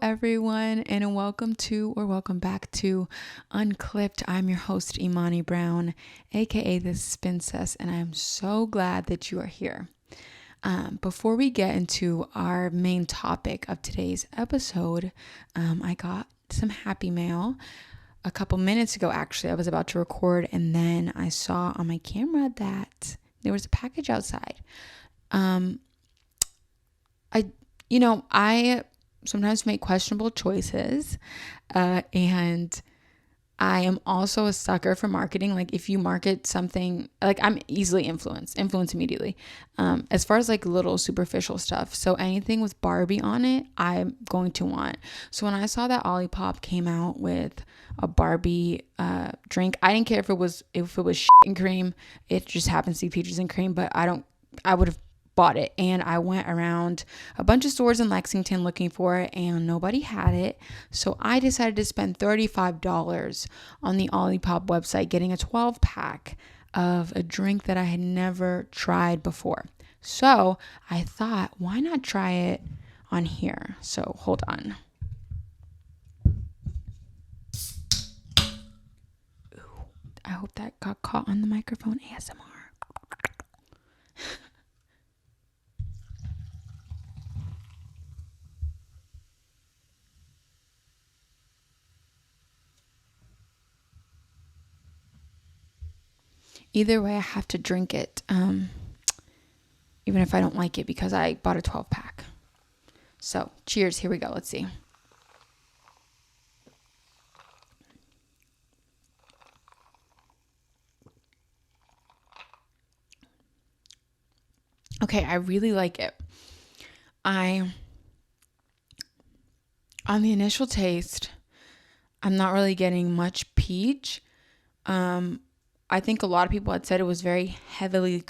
everyone, and welcome back to Unclipped. I'm your host, Imani Brown, aka the Spincess, and I'm so glad that you are here. Before we get into our main topic of today's episode, I got some happy mail a couple minutes ago. Actually, I was about to record, and then I saw on my camera that there was a package outside. I sometimes make questionable choices, and I am also a sucker for marketing. Like if you market something, like I'm easily influence immediately, as far as like little superficial stuff. So anything with Barbie on it, I'm going to want. So when I saw that Olipop came out with a Barbie drink, I didn't care if it was shit and cream. It just happens to be peaches and cream, but I would have bought it. And I went around a bunch of stores in Lexington looking for it, and nobody had it. So I decided to spend $35 on the Olipop website getting a 12-pack of a drink that I had never tried before. So I thought, why not try it on here? So hold on. Ooh, I hope that got caught on the microphone. ASMR. Either way, I have to drink it, even if I don't like it, because I bought a 12-pack. So, cheers. Here we go. Let's see. Okay, I really like it. On the initial taste, I'm not really getting much peach. I think a lot of people had said it was very heavily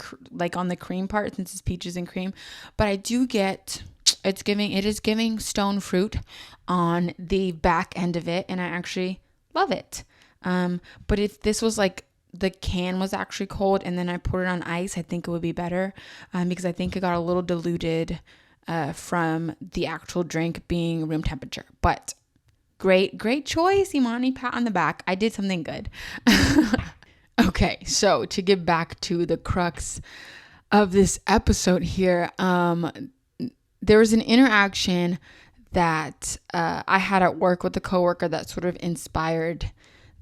on the cream part, since it's peaches and cream, but I do get it is giving stone fruit on the back end of it, and I actually love it. But if this was like the can was actually cold and then I poured it on ice, I think it would be better, because I think it got a little diluted from the actual drink being room temperature. But great choice, Imani. Pat on the back. I did something good. Okay, so to get back to the crux of this episode here, there was an interaction that I had at work with a coworker that sort of inspired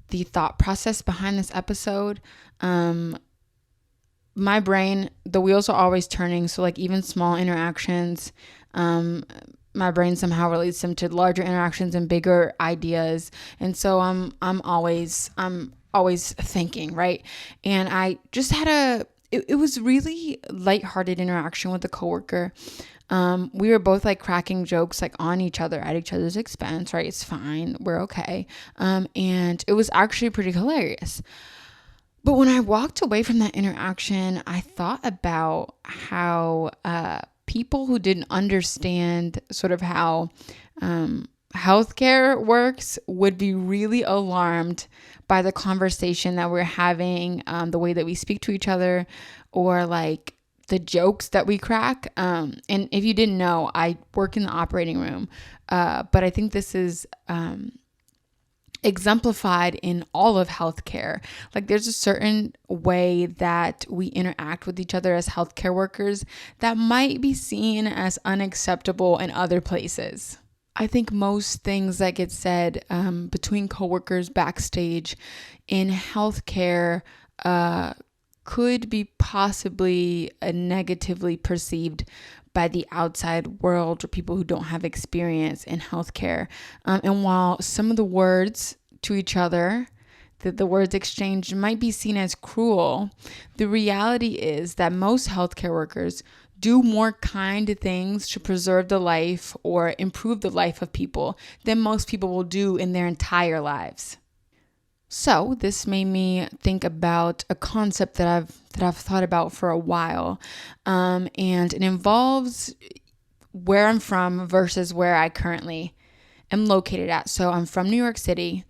the thought process behind this episode. My brain, the wheels are always turning, so like even small interactions, my brain somehow relates them to larger interactions and bigger ideas, and so I'm always thinking, right? And I just had it was really lighthearted interaction with a coworker. We were both like cracking jokes like on each other at each other's expense, right? It's fine. We're okay. And it was actually pretty hilarious. But when I walked away from that interaction, I thought about how people who didn't understand sort of how healthcare works would be really alarmed by the conversation that we're having, the way that we speak to each other, or like the jokes that we crack. And if you didn't know, I work in the operating room, but I think this is exemplified in all of healthcare. Like there's a certain way that we interact with each other as healthcare workers that might be seen as unacceptable in other places. I think most things that get said between coworkers backstage in healthcare could be possibly negatively perceived by the outside world or people who don't have experience in healthcare. And while some of the words to each other, the words exchanged might be seen as cruel, the reality is that most healthcare workers do more kind things to preserve the life or improve the life of people than most people will do in their entire lives. So this made me think about a concept that I've thought about for a while, and it involves where I'm from versus where I currently am located at. So I'm from New York City,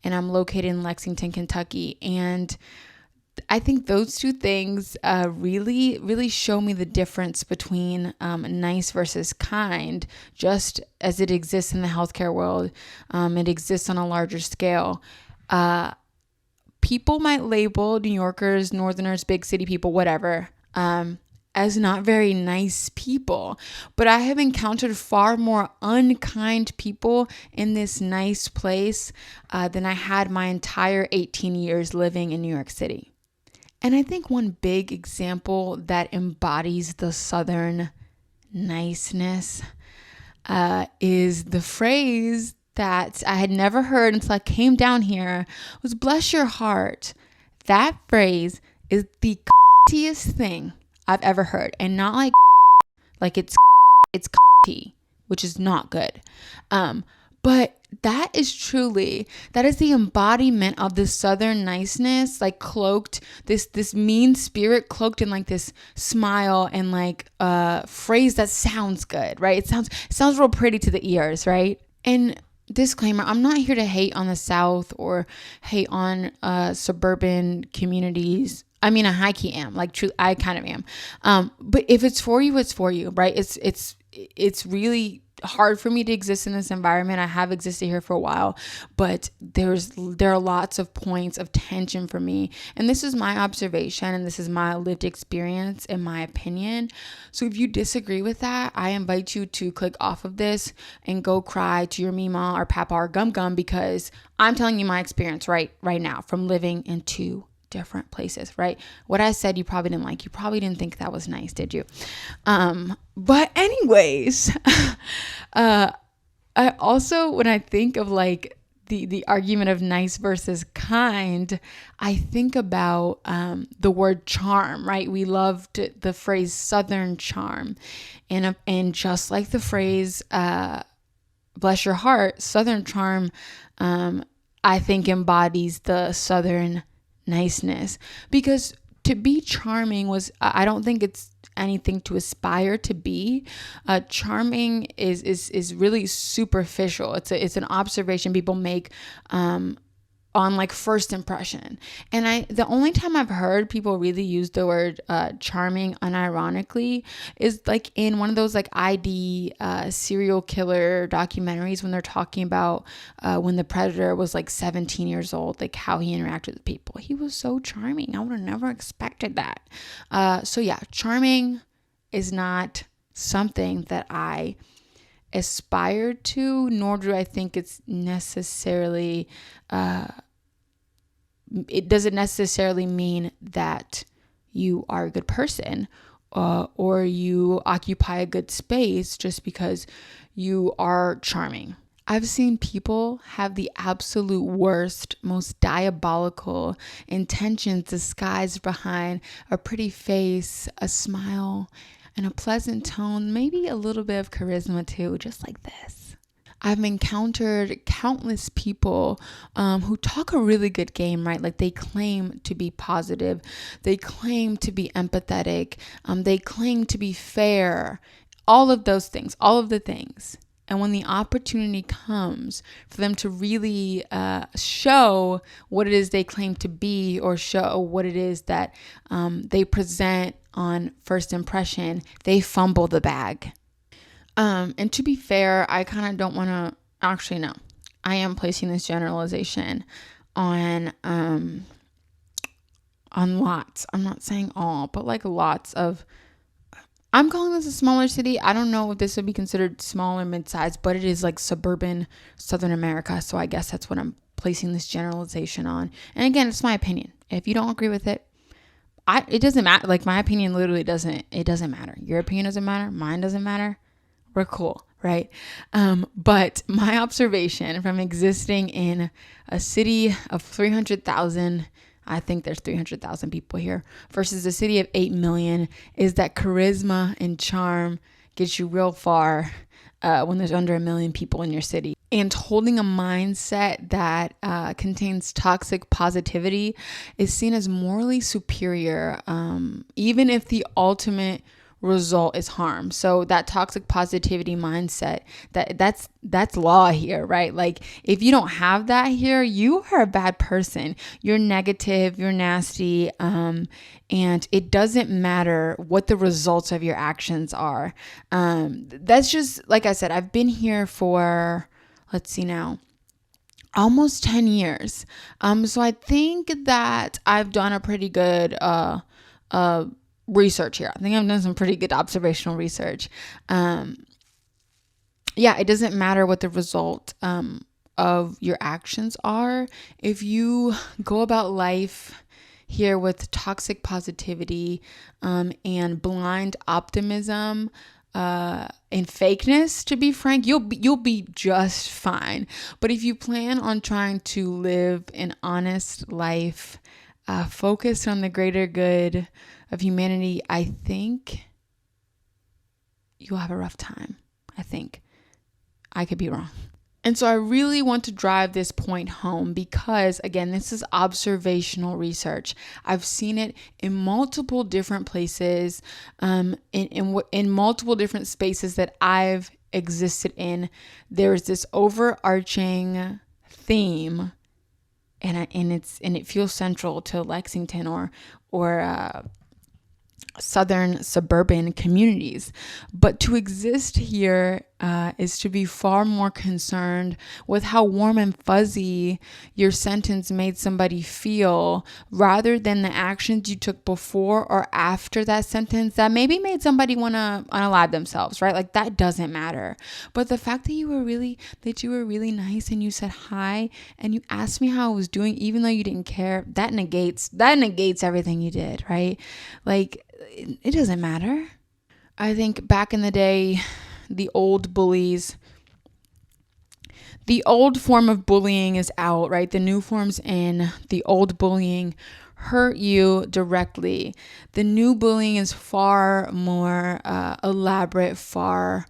and I'm located in Lexington, Kentucky, and I think those two things really, really show me the difference between nice versus kind, just as it exists in the healthcare world. It exists on a larger scale. People might label New Yorkers, Northerners, big city people, whatever, as not very nice people. But I have encountered far more unkind people in this nice place than I had my entire 18 years living in New York City. And I think one big example that embodies the Southern niceness is the phrase that I had never heard until I came down here was "bless your heart." That phrase is the c***iest thing I've ever heard, and not like it's c***y, which is not good. But that is the embodiment of the Southern niceness, like cloaked, this mean spirit cloaked in like this smile and like phrase that sounds good, right? It sounds real pretty to the ears, right? And disclaimer, I'm not here to hate on the South or hate on suburban communities. I mean, I high-key am, like truly, I kind of am. But if it's for you, it's for you, right? It's really hard for me to exist in this environment. I have existed here for a while, but there are lots of points of tension for me. And this is my observation, and this is my lived experience, in my opinion. So if you disagree with that, I invite you to click off of this and go cry to your mima or papa or gum, because I'm telling you my experience right now from living in two different places, right? What I said you probably didn't like. You probably didn't think that was nice, did you? But anyways, I also, when I think of like the argument of nice versus kind, I think about the word charm, right? We loved the phrase Southern charm, and just like the phrase bless your heart, Southern charm, I think embodies the Southern niceness, because to be charming I don't think it's anything to aspire to be. Charming is really superficial. It's an observation people make on like first impression. And the only time I've heard people really use the word charming unironically is like in one of those like ID serial killer documentaries, when they're talking about when the predator was like 17 years old, like how he interacted with people. He was so charming. I would have never expected that. So yeah, charming is not something that I aspire to, nor do I think it's necessarily it doesn't necessarily mean that you are a good person or you occupy a good space just because you are charming. I've seen people have the absolute worst, most diabolical intentions disguised behind a pretty face, a smile, and a pleasant tone, maybe a little bit of charisma too, just like this. I've encountered countless people who talk a really good game, right? Like they claim to be positive. They claim to be empathetic. They claim to be fair. All of those things, all of the things. And when the opportunity comes for them to really show what it is they claim to be, or show what it is that they present on first impression, they fumble the bag. And to be fair, I kind of don't want to, actually, no, I am placing this generalization on lots. I'm not saying all, but like lots of, I'm calling this a smaller city. I don't know if this would be considered small or mid-sized, but it is like suburban Southern America. So I guess that's what I'm placing this generalization on. And again, it's my opinion. If you don't agree with it, it doesn't matter. Like my opinion literally doesn't matter. Your opinion doesn't matter. Mine doesn't matter. We're cool, right? But my observation from existing in a city of 300,000, I think there's 300,000 people here, versus a city of 8 million, is that charisma and charm gets you real far when there's under 1 million people in your city. And holding a mindset that contains toxic positivity is seen as morally superior, even if the ultimate result is harm. So that toxic positivity mindset, that's law here, right? Like if you don't have that here, you are a bad person. You're negative, you're nasty, and it doesn't matter what the results of your actions are. That's just, like I said, I've been here for, let's see now, almost 10 years. So I think that I've done a pretty good research here. I think I've done some pretty good observational research. It doesn't matter what the result of your actions are. If you go about life here with toxic positivity and blind optimism, and fakeness, to be frank, you'll be just fine. But if you plan on trying to live an honest life, focused on the greater good of humanity, I think you'll have a rough time. I think. I could be wrong. And so I really want to drive this point home because, again, this is observational research. I've seen it in multiple different places, in multiple different spaces that I've existed in. There's this overarching theme, and it feels central to Lexington or southern suburban communities. But to exist here is to be far more concerned with how warm and fuzzy your sentence made somebody feel, rather than the actions you took before or after that sentence that maybe made somebody want to unalive themselves, right? Like that doesn't matter. But the fact that you were really nice and you said hi and you asked me how I was doing even though you didn't care, that negates everything you did, right? Like it doesn't matter. I think back in the day, the old bullies, the old form of bullying is out, right? The new form's in. The old bullying hurt you directly. The new bullying is far more elaborate, far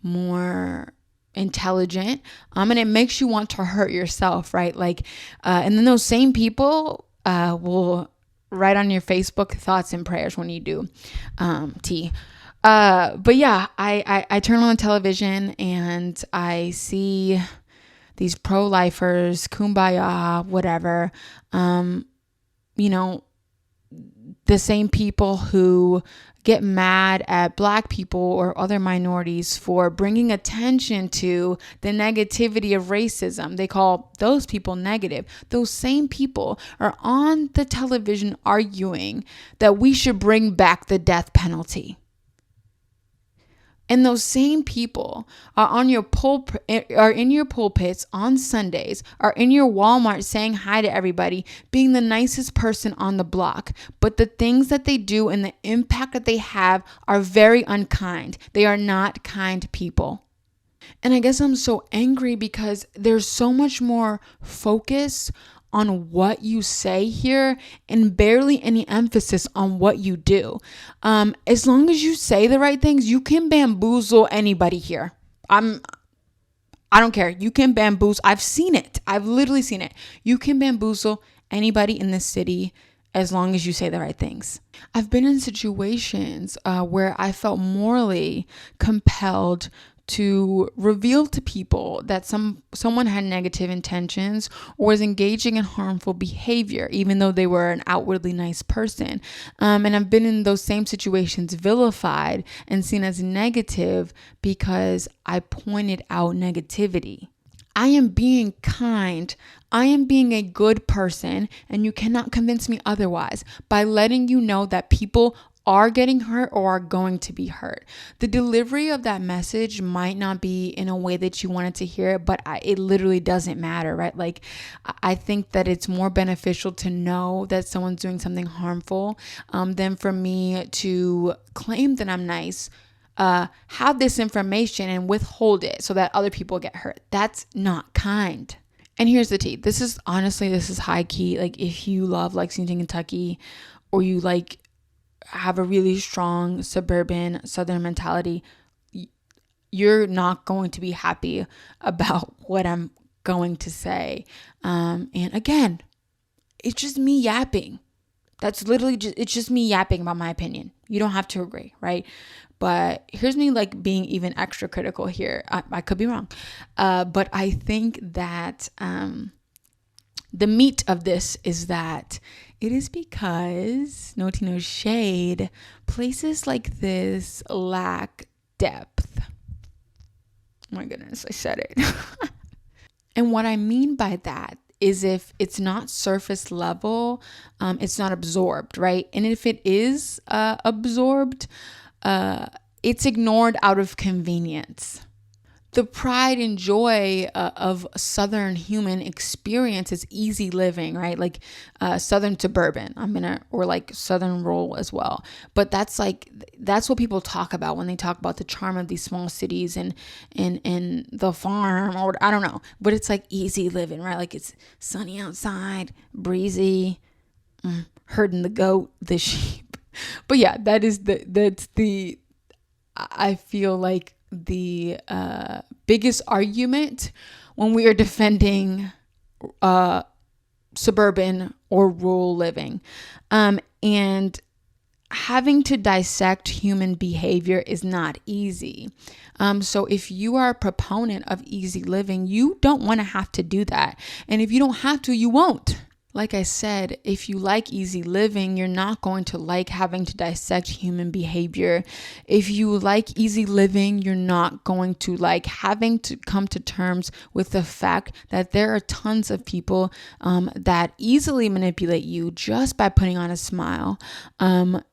more intelligent, and it makes you want to hurt yourself, right? Like, and then those same people will write on your Facebook thoughts and prayers when you do tea. But yeah, I turn on the television and I see these pro-lifers, kumbaya, whatever, the same people who get mad at Black people or other minorities for bringing attention to the negativity of racism. They call those people negative. Those same people are on the television arguing that we should bring back the death penalty. And those same people are in your pulpits on Sundays, are in your Walmart saying hi to everybody, being the nicest person on the block. But the things that they do and the impact that they have are very unkind. They are not kind people. And I guess I'm so angry because there's so much more focus on what you say here and barely any emphasis on what you do. As long as you say the right things, you can bamboozle anybody here. I don't care. You can bamboozle. I've seen it. I've literally seen it. You can bamboozle anybody in this city as long as you say the right things. I've been in situations where I felt morally compelled to reveal to people that someone had negative intentions or was engaging in harmful behavior, even though they were an outwardly nice person. And I've been in those same situations vilified and seen as negative because I pointed out negativity. I am being kind. I am being a good person, and you cannot convince me otherwise by letting you know that people are getting hurt or are going to be hurt. The delivery of that message might not be in a way that you wanted to hear it, but it literally doesn't matter, right? Like, I think that it's more beneficial to know that someone's doing something harmful than for me to claim that I'm nice, have this information and withhold it so that other people get hurt. That's not kind. And here's the tea. This is high key. Like, if you love Lexington, Kentucky, or you have a really strong suburban southern mentality, you're not going to be happy about what I'm going to say. And again, it's just me yapping. It's just me yapping about my opinion. You don't have to agree, right? But here's me like being even extra critical here. I could be wrong. But I think that the meat of this is that it is because, no tea, no shade, places like this lack depth. Oh my goodness, I said it. And what I mean by that is if it's not surface level, it's not absorbed, right? And if it is absorbed, it's ignored out of convenience. The pride and joy of Southern human experience is easy living, right? Like Southern suburban, or like Southern rural as well. But that's what people talk about when they talk about the charm of these small cities and the farm, or I don't know. But it's like easy living, right? Like it's sunny outside, breezy, herding the goat, the sheep. But yeah, that's the I feel like the biggest argument when we are defending suburban or rural living. And having to dissect human behavior is not easy. So if you are a proponent of easy living, you don't want to have to do that. And if you don't have to, you won't. Like I said, if you like easy living, you're not going to like having to dissect human behavior. If you like easy living, you're not going to like having to come to terms with the fact that there are tons of people that easily manipulate you just by putting on a smile.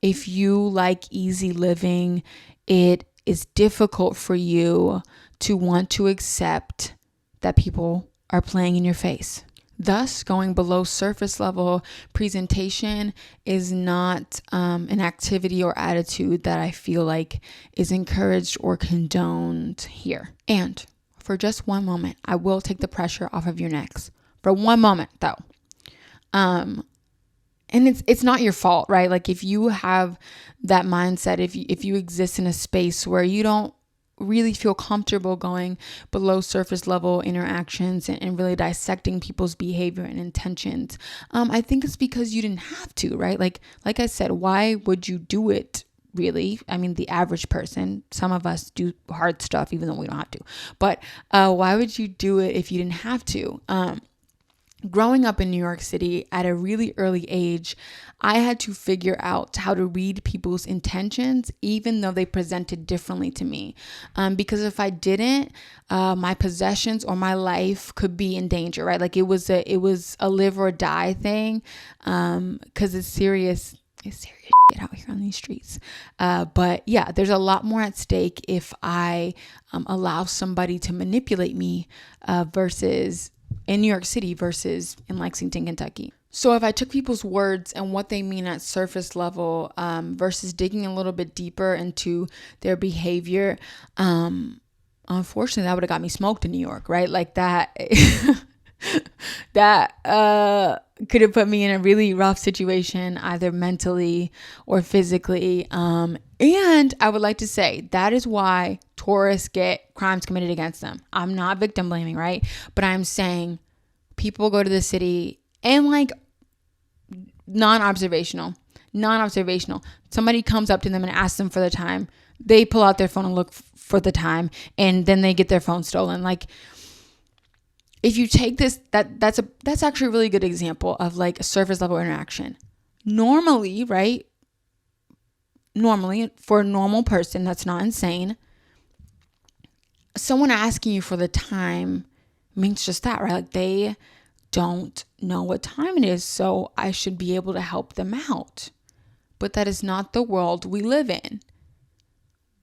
If you like easy living, it is difficult for you to want to accept that people are playing in your face. Thus, going below surface level presentation is not an activity or attitude that I feel like is encouraged or condoned here. And for just one moment, I will take the pressure off of your necks. For one moment, though. And it's not your fault, right? Like if you have that mindset, if you exist in a space where you don't really feel comfortable going below surface level interactions and really dissecting people's behavior and intentions, I think it's because you didn't have to, right? Like I said, why would you do it? Really? I mean, the average person, some of us do hard stuff even though we don't have to, but why would you do it if you didn't have to? Growing up in New York City at a really early age, I had to figure out how to read people's intentions, even though they presented differently to me. Because if I didn't, my possessions or my life could be in danger, right? Like it was a live or die thing. Because it's serious shit out here on these streets. But yeah, there's a lot more at stake if I allow somebody to manipulate me versus in New York City versus in Lexington, Kentucky. So if I took people's words and what they mean at surface level versus digging a little bit deeper into their behavior, unfortunately, that would have got me smoked in New York, right? Like that, that could have put me in a really rough situation, either mentally or physically. And I would like to say that is why tourists get crimes committed against them. I'm not victim blaming, right? But I'm saying people go to the city and like non-observational. Somebody comes up to them and asks them for the time. They pull out their phone and look for the time, and then they get their phone stolen. Like, if you take this, that's actually a really good example of like a surface level interaction. Normally, right? Normally, for a normal person that's not insane, someone asking you for the time means just that, right? Like they don't know what time it is, so I should be able to help them out. But that is not the world we live in.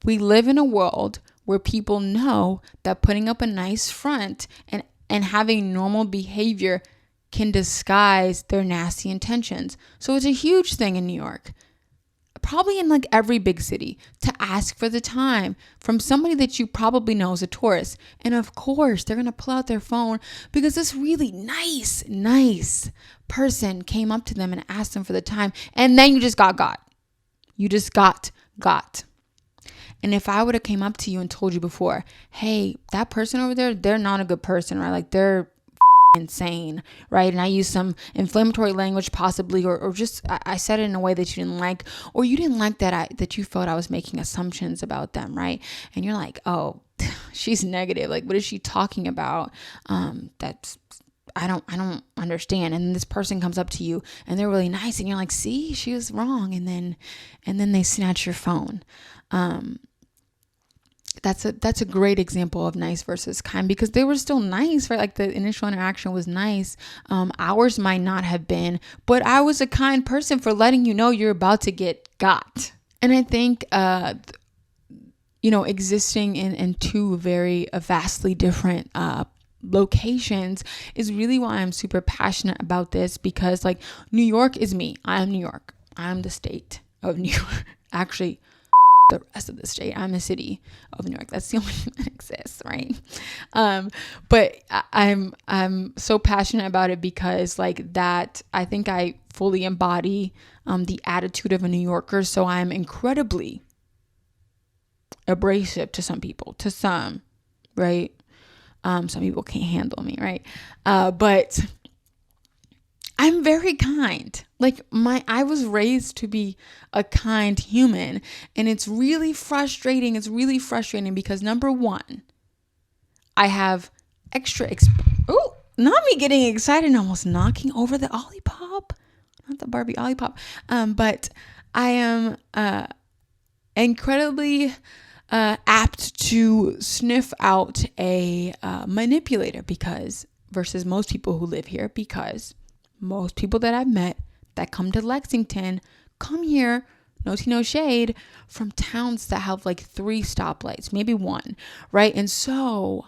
We live in a world where people know that putting up a nice front and having normal behavior can disguise their nasty intentions. So it's a huge thing in New York, probably in like every big city, to ask for the time from somebody that you probably know is a tourist. And of course, they're going to pull out their phone because this really nice person came up to them and asked them for the time. And then you just got. You just got. And if I would have came up to you and told you before, hey, that person over there, they're not a good person, right? Like they're insane, right? And I use some inflammatory language possibly, or just I said it in a way that you didn't like, or you didn't like that you felt I was making assumptions about them, right? And you're like, oh, she's negative. Like, what is she talking about? That's I don't understand. And this person comes up to you and they're really nice, and you're like, see, she was wrong. And then they snatch your phone. That's a great example of nice versus kind, because they were still nice, right? Like the initial interaction was nice. Ours might not have been, but I was a kind person for letting you know you're about to get got. And I think, existing in two very vastly different locations is really why I'm super passionate about this, because like New York is me. I am New York. I'm the state of New York. Actually, the rest of the state. I'm a city of New York. That's the only thing that exists, right? But I'm so passionate about it because like that, I think I fully embody the attitude of a New Yorker. So I'm incredibly abrasive to some people, right? Some people can't handle me, right? But I'm very kind. Like I was raised to be a kind human, and it's really frustrating. It's really frustrating because number one, I have not me getting excited and almost knocking over the Olipop, not the Barbie Olipop. But I am incredibly apt to sniff out a manipulator versus most people who live here, because most people that I've met that come to Lexington come here, no tea, no shade, from towns that have like 3 stoplights, maybe 1, right? And so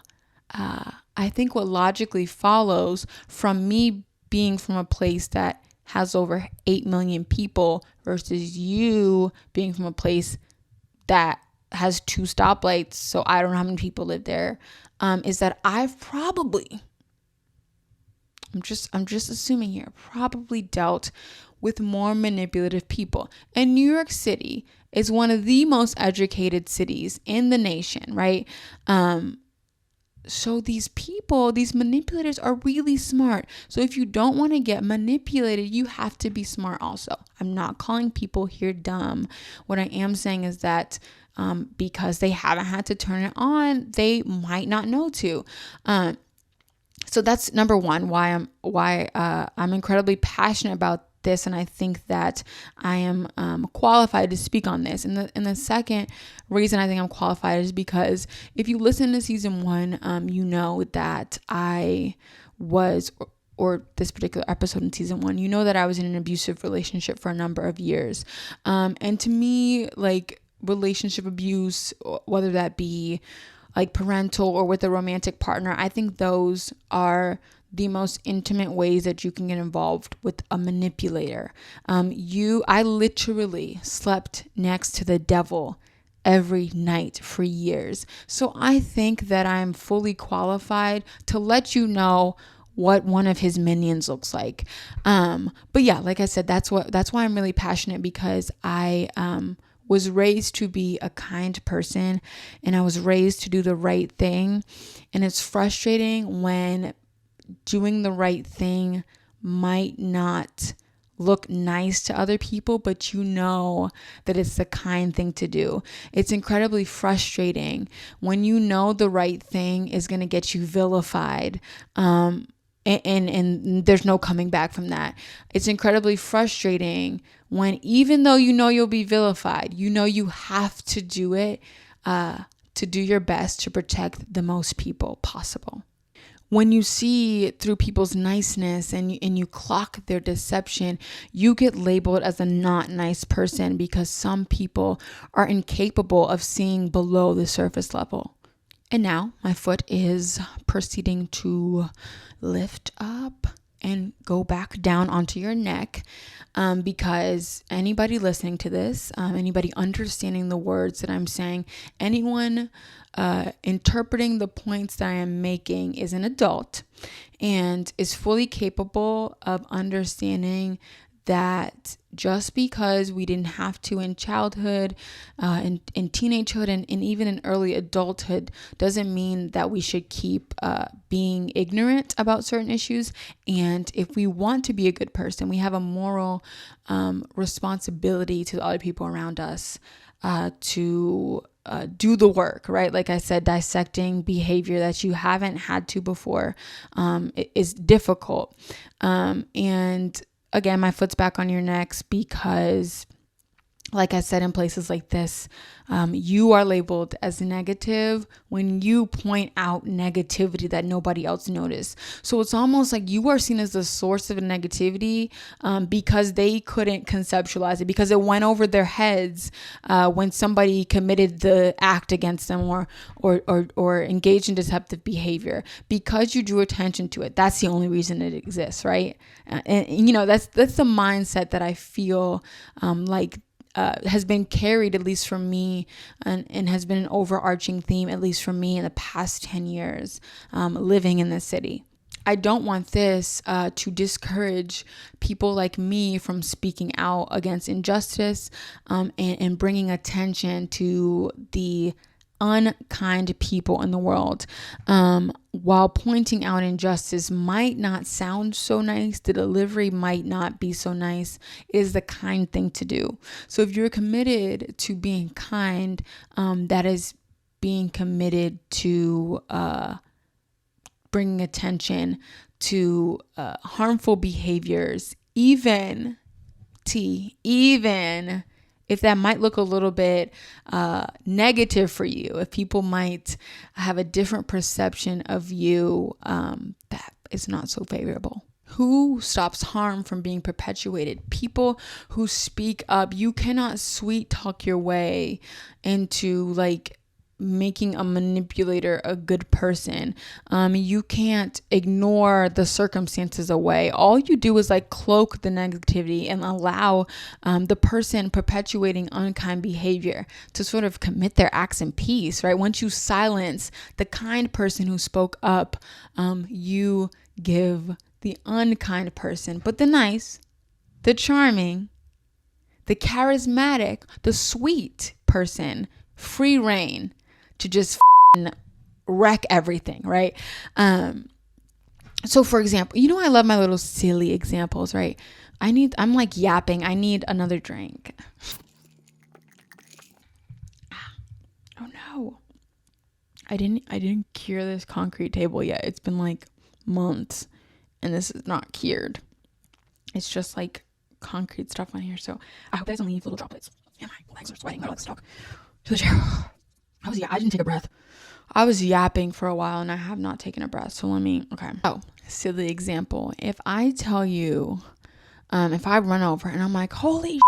I think what logically follows from me being from a place that has over 8 million people versus you being from a place that has 2 stoplights, so I don't know how many people live there, is that I've probably, I'm just assuming here, probably dealt with more manipulative people. And New York City is one of the most educated cities in the nation, right? So these people, these manipulators are really smart. So if you don't want to get manipulated, you have to be smart also. I'm not calling people here dumb. What I am saying is that because they haven't had to turn it on, they might not know to. So that's number one, why I'm incredibly passionate about this, and I think that I am qualified to speak on this. And the second reason I think I'm qualified is because if you listen to season 1, you know that I was, or this particular episode in season 1, you know that I was in an abusive relationship for a number of years. And to me, like relationship abuse, whether that be like parental or with a romantic partner, I think those are the most intimate ways that you can get involved with a manipulator. I literally slept next to the devil every night for years. So I think that I'm fully qualified to let you know what one of his minions looks like. But yeah, like I said, that's why I'm really passionate, because I was raised to be a kind person, and I was raised to do the right thing. And it's frustrating when doing the right thing might not look nice to other people, but you know that it's the kind thing to do. It's incredibly frustrating when you know the right thing is going to get you vilified. And there's no coming back from that. It's incredibly frustrating when, even though you know you'll be vilified, you know you have to do it to do your best to protect the most people possible. When you see through people's niceness and you clock their deception, you get labeled as a not nice person, because some people are incapable of seeing below the surface level. And now my foot is proceeding to lift up and go back down onto your neck, because anybody listening to this, anybody understanding the words that I'm saying, anyone interpreting the points that I am making is an adult and is fully capable of understanding that just because we didn't have to in childhood, in teenagehood, and even in early adulthood doesn't mean that we should keep being ignorant about certain issues. And if we want to be a good person, we have a moral responsibility to the other people around us to do the work, right? Like I said, dissecting behavior that you haven't had to before is difficult. And again, my foot's back on your necks because, like I said, in places like this, you are labeled as negative when you point out negativity that nobody else noticed. So it's almost like you are seen as the source of negativity because they couldn't conceptualize it, because it went over their heads when somebody committed the act against them or engaged in deceptive behavior. Because you drew attention to it, that's the only reason it exists, right? And you know, that's the mindset that I feel has been carried, at least for me, and has been an overarching theme, at least for me, in the past 10 years living in this city. I don't want this to discourage people like me from speaking out against injustice and bringing attention to the unkind people in the world. While pointing out injustice might not sound so nice, the delivery might not be so nice, it is the kind thing to do. So if you're committed to being kind, that is being committed to bringing attention to harmful behaviors, even if that might look a little bit negative for you, if people might have a different perception of you that is not so favorable. Who stops harm from being perpetuated? People who speak up. You cannot sweet talk your way into making a manipulator a good person. You can't ignore the circumstances away. All you do is cloak the negativity and allow the person perpetuating unkind behavior to sort of commit their acts in peace, right? Once you silence the kind person who spoke up, you give the unkind person, but the nice, the charming, the charismatic, the sweet person, free reign to just wreck everything, right? So for example, I love my little silly examples, right? I'm yapping. I need another drink. Oh no. I didn't cure this concrete table yet. It's been months and this is not cured. It's just concrete stuff on here. So I hope that doesn't leave little droplets. And my legs are sweating. My legs stuck to the chair. I didn't take a breath. I was yapping for a while and I have not taken a breath. So okay. Oh, silly example. If I tell you, if I run over and I'm like, holy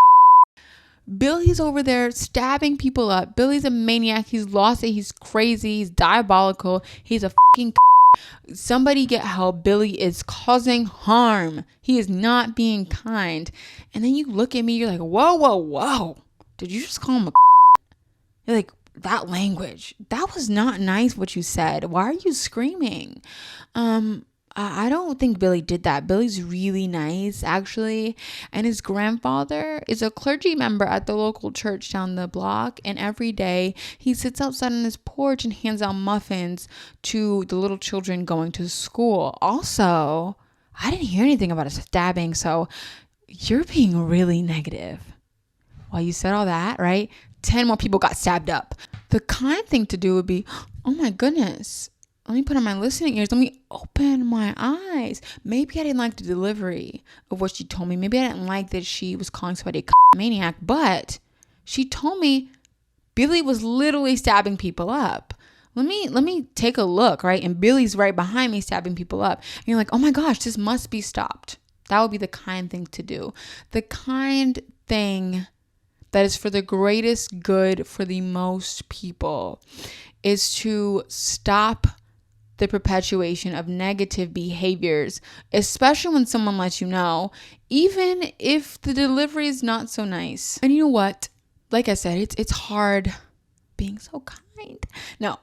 Billy's over there stabbing people up. Billy's a maniac. He's lost it. He's crazy. He's diabolical. He's a fucking somebody get help. Billy is causing harm. He is not being kind. And then you look at me, you're like, whoa. Did you just call him a You're like, that language, that was not nice what you said. Why are you screaming? I don't think Billy did that. Billy's really nice, actually. And his grandfather is a clergy member at the local church down the block. And every day he sits outside on his porch and hands out muffins to the little children going to school. Also, I didn't hear anything about a stabbing. So you're being really negative. Well, you said all that, right? 10 more people got stabbed up. The kind thing to do would be, oh my goodness, let me put on my listening ears. Let me open my eyes. Maybe I didn't like the delivery of what she told me. Maybe I didn't like that she was calling somebody a maniac, but she told me Billy was literally stabbing people up. Let me take a look, right? And Billy's right behind me stabbing people up. And you're like, oh my gosh, this must be stopped. That would be the kind thing to do. The kind thing that is for the greatest good for the most people is to stop the perpetuation of negative behaviors, especially when someone lets you know, even if the delivery is not so nice. And you know what? Like I said, it's hard being so kind. No,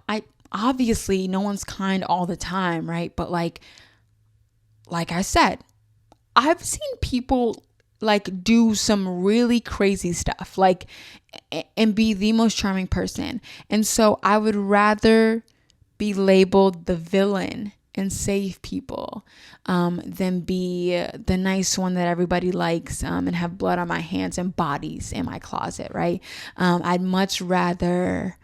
obviously no one's kind all the time, right? But like I said, I've seen people like do some really crazy stuff, like, and be the most charming person. And so I would rather be labeled the villain and save people than be the nice one that everybody likes and have blood on my hands and bodies in my closet, right? I'd much rather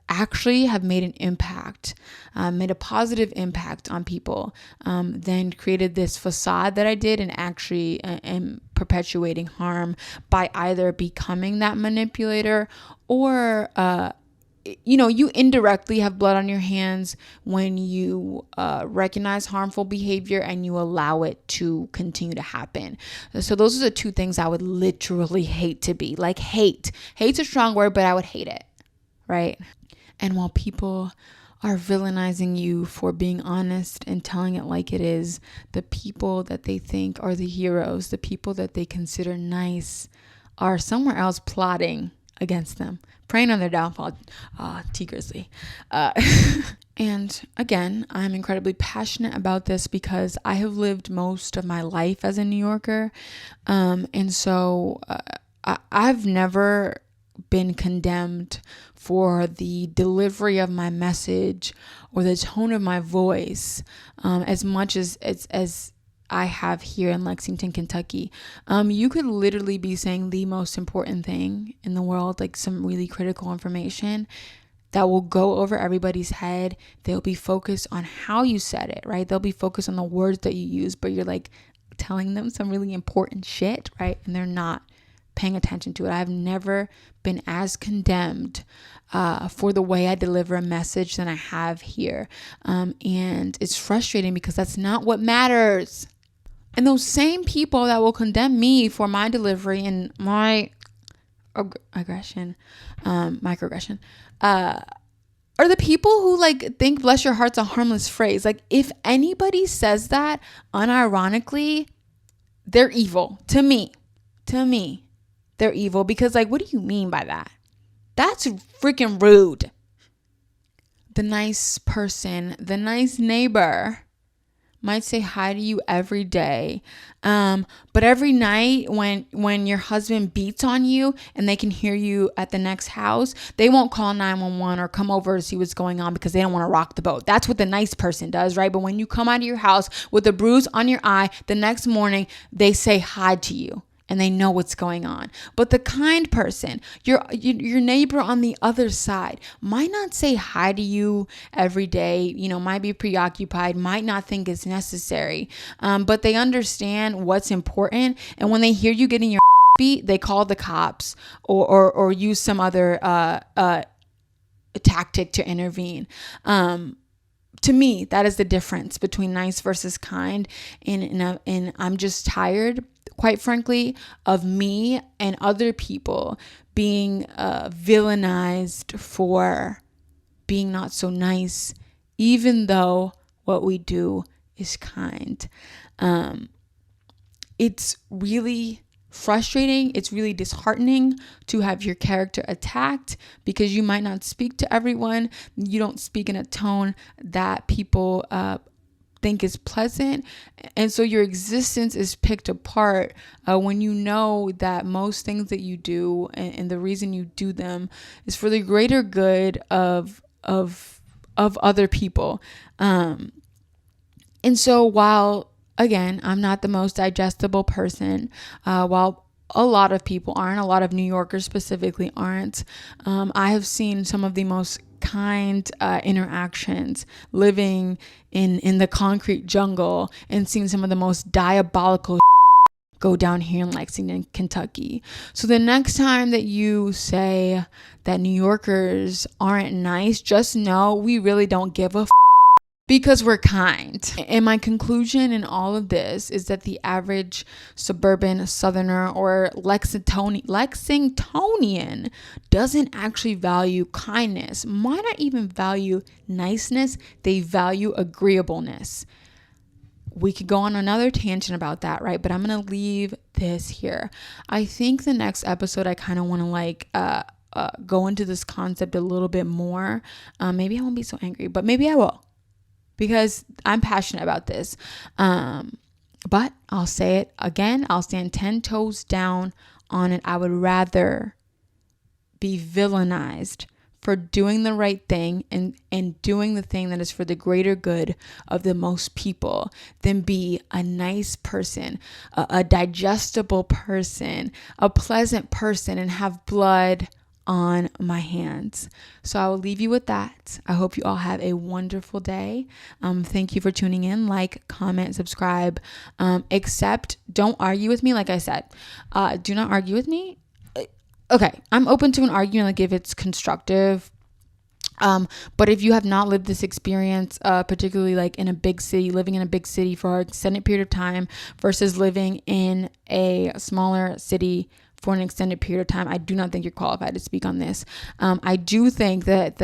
actually have made an impact, made a positive impact on people, then created this facade that I did and actually am perpetuating harm by either becoming that manipulator or, you indirectly have blood on your hands when you recognize harmful behavior and you allow it to continue to happen. So those are the two things I would literally hate to be. Like hate's a strong word, but I would hate it, right? And while people are villainizing you for being honest and telling it like it is, the people that they think are the heroes, the people that they consider nice, are somewhere else plotting against them, preying on their downfall. T. Grizzly. And again, I'm incredibly passionate about this because I have lived most of my life as a New Yorker. And so I've never been condemned for the delivery of my message or the tone of my voice as much as I have here in Lexington, Kentucky. You could literally be saying the most important thing in the world, like some really critical information that will go over everybody's head. They'll be focused on how you said it, right? They'll be focused on the words that you use, but you're like telling them some really important shit, right? And they're not paying attention to it. I've never been as condemned for the way I deliver a message than I have here. And it's frustrating because that's not what matters. And those same people that will condemn me for my delivery and my microaggression, are the people who like think bless your heart's a harmless phrase. Like if anybody says that unironically, they're evil to me. They're evil because like, what do you mean by that? That's freaking rude. The nice person, the nice neighbor might say hi to you every day. But every night when your husband beats on you and they can hear you at the next house, they won't call 911 or come over to see what's going on because they don't want to rock the boat. That's what the nice person does, right? But when you come out of your house with a bruise on your eye, the next morning they say hi to you and they know what's going on. But the kind person, your neighbor on the other side, might not say hi to you every day, might be preoccupied, might not think it's necessary, but they understand what's important. And when they hear you getting your beat, they call the cops or use some other tactic to intervene. To me, that is the difference between nice versus kind. And I'm just tired, quite frankly, of me and other people being villainized for being not so nice, even though what we do is kind. It's really frustrating. It's really disheartening to have your character attacked because you might not speak to everyone. You don't speak in a tone that people think is pleasant, and so your existence is picked apart when you know that most things that you do and the reason you do them is for the greater good of other people. And so while again I'm not the most digestible person, while a lot of people aren't, a lot of New Yorkers specifically aren't, I have seen some of the most kind interactions living in the concrete jungle and seen some of the most diabolical go down here in Lexington, Kentucky. So the next time that you say that New Yorkers aren't nice, just know we really don't give a because we're kind. And my conclusion in all of this is that the average suburban southerner or Lexingtonian doesn't actually value kindness, might not even value niceness. They value agreeableness. We could go on another tangent about that, right? But I'm going to leave this here. I think the next episode, I kind of want to go into this concept a little bit more. Maybe I won't be so angry, but maybe I will, because I'm passionate about this. But I'll say it again, I'll stand 10 toes down on it. I would rather be villainized for doing the right thing and doing the thing that is for the greater good of the most people than be a nice person, a digestible person, a pleasant person, and have blood on my hands. So I will leave you with that. I hope you all have a wonderful day. Thank you for tuning in. Like, comment, subscribe, except don't argue with me. Like I said, do not argue with me. Okay, I'm open to an argument, like if it's constructive. But if you have not lived this experience, particularly like in a big city, living in a big city for an extended period of time versus living in a smaller city for an extended period of time, I do not think you're qualified to speak on this. I do think that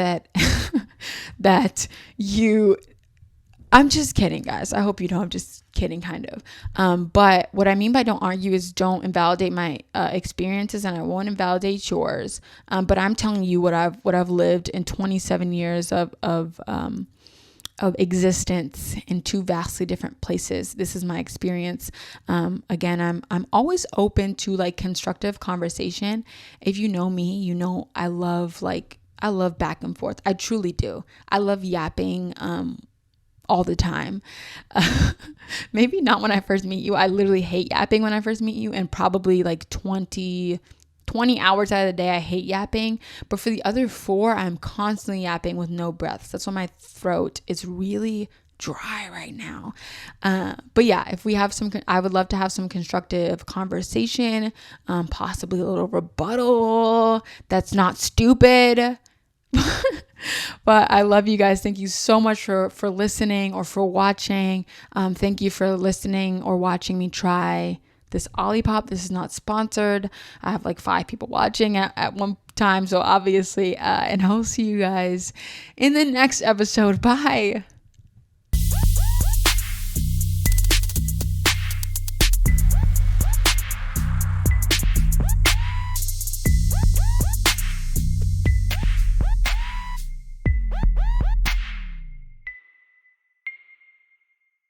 that you. I'm just kidding, guys. I hope you know I'm just kidding, kind of. But what I mean by don't argue is don't invalidate my experiences, and I won't invalidate yours. But I'm telling you what I've lived in 27 years of existence in two vastly different places. This is my experience. Again, I'm always open to like constructive conversation. If you know me, you know I love back and forth. I truly do. I love yapping. All the time. Maybe not when I first meet you. I literally hate yapping when I first meet you, and probably like 20 hours out of the day I hate yapping. But for the other 4, I'm constantly yapping with no breaths. That's why my throat is really dry right now. But yeah, if we have I would love to have some constructive conversation, possibly a little rebuttal that's not stupid. But I love you guys. Thank you so much for listening or for watching. Thank you for listening or watching me try this Olipop. This is not sponsored. I have like 5 people watching at one time, so obviously, and I'll see you guys in the next episode. Bye.